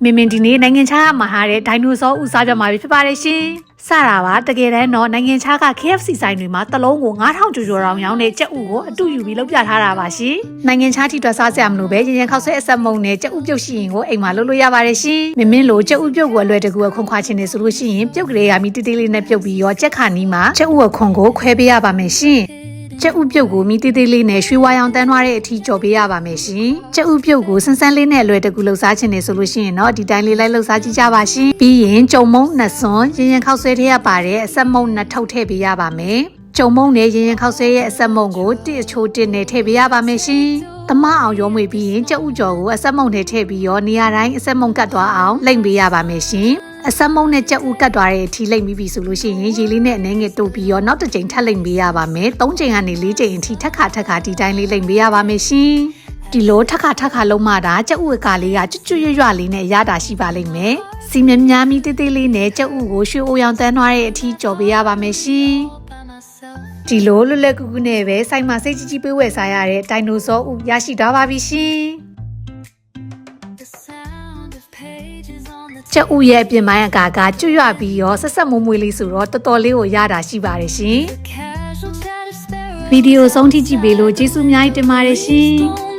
မင်းဒီနေ့နိုင်ငံခြားမှာဟာတဲ့ဒိုင်နိုဆောဥစားပြမှာဖြစ်ပါတယ်ရှင်စတာပါတကယ်တမ်းတော့နိုင်ငံခြားက KFC ဆိုင်တွေမှာတစ်လုံးကို9000ကျော်တောင်ရောင်းတဲ့ကြက်ဥကိုအတူယူပြီးလုပ်ပြထားတာပါရှင်နိုင်ငံခြားထိတွက်စားစရာမလိုပဲရင်ခောက်ဆွဲအဆက်မုံနဲ့ကြက်ဥပြုတ်ရှိရင်ကိုအိမ်မှာလုပ်လို့ရပါတယ်ရှင်မင်းလိုကြက်ဥပြုတ်ကိုအလွယ်တကူခွန်ခွာချင်နေဆိုလို့ရှိရင်ပြုတ်ကလေးကမိတေးသေးလေးနဲ့ပြုတ်ပြီးရောကြက်ခါနီးမှာကြက်ဥခွန်ကိုခွဲပေးရပါမယ်ရှင်ကျက်ဥပြုတ်ကိုမိသေးသေးလေးနဲ့ရွှေဝါရောင်တန်းထွားတဲ့အထိကြော်ပေးရပါမယ်ရှင်။ကျက်ဥပြုတ်ကိုဆန်းဆန်းလေးနဲ့အလွယ်တကူလှုပ်ရှားခြင်းနေဆိုလို့ရှိရင်တော့ဒီတိုင်းလေးလိုက်လှုပ်ရှားကြည့်ကြပါရှင်။ပြီးရင်ကြုံမုံနှစ်စွန်းရင်ခောက်ဆွဲထည့်ရပါတဲ့အဆက်မုံနှစ်ထုပ်ထည့်ပေးရပါမယ်။ကြုံမုံနဲ့ရင်ခောက်ဆွဲရဲ့အဆက်မုံကိုတစ်အချိုးတစ်နဲ့ထည့်ပေးရပါမယ်ရှင်။သမအောင်ရောမွေပြီးရင်ကျက်ဥကြော်ကိုအဆက်မုံနဲ့ထည့်ပြီးရောနေရာတိုင်းအဆက်မုံကတ်သွားအောင်လိမ့်ပေးရပါမယ်ရှင်။အဆက်မုံနဲ့ကြက်ဥကတ်သွားတဲ့အထိလိမ့်ပြီးပြီဆိုလို့ရှိရင်ရေလေးနဲ့အနှဲငယ်တို့ပြီးရောနောက်တစ်ကြိမ်ထပ်လိမ့်ပေးရပါမယ်3ကြိမ်ကနေ4ကြိမ်အထိထက်ခါဒီတိုင်းလေးလိမ့်ပေးရပါမယ်ရှင်ဒီလိုထက်ခါလုံးမှတာကြက်ဥကလေးကကျွတ်ရွလေးနဲ့ရတာရှိပါလိမ့်မယ်စီမြများမီတေးသေးလေးနဲ့ကြက်ဥကိုရွှေအိုရောင်တန်းသွားတဲ့အထိကြော်ပေးရပါမယ်ရှင်ဒီလိုလွတ်လပ်ကူကူနဲ့ပဲစိုက်မှာစိတ်ကြီးပေးဝယ်စားရတဲ့ဒိုင်နိုဆောဥရရှိသွားပါပြီရှင်ကျက်ဥရဲ့အပြင်ပိုင်းအကာကကျွတ်ရွပြီးရောဆက်ဆက်မွမွေးလေးဆိုတော့တော်တော်လေးကိုရတာရှိပါတယ်ရှင်ဗီဒီယိုဆုံးထိကြည့်ပေးလို့ကျေးဇူးအများကြီးတင်ပါတယ်ရှင်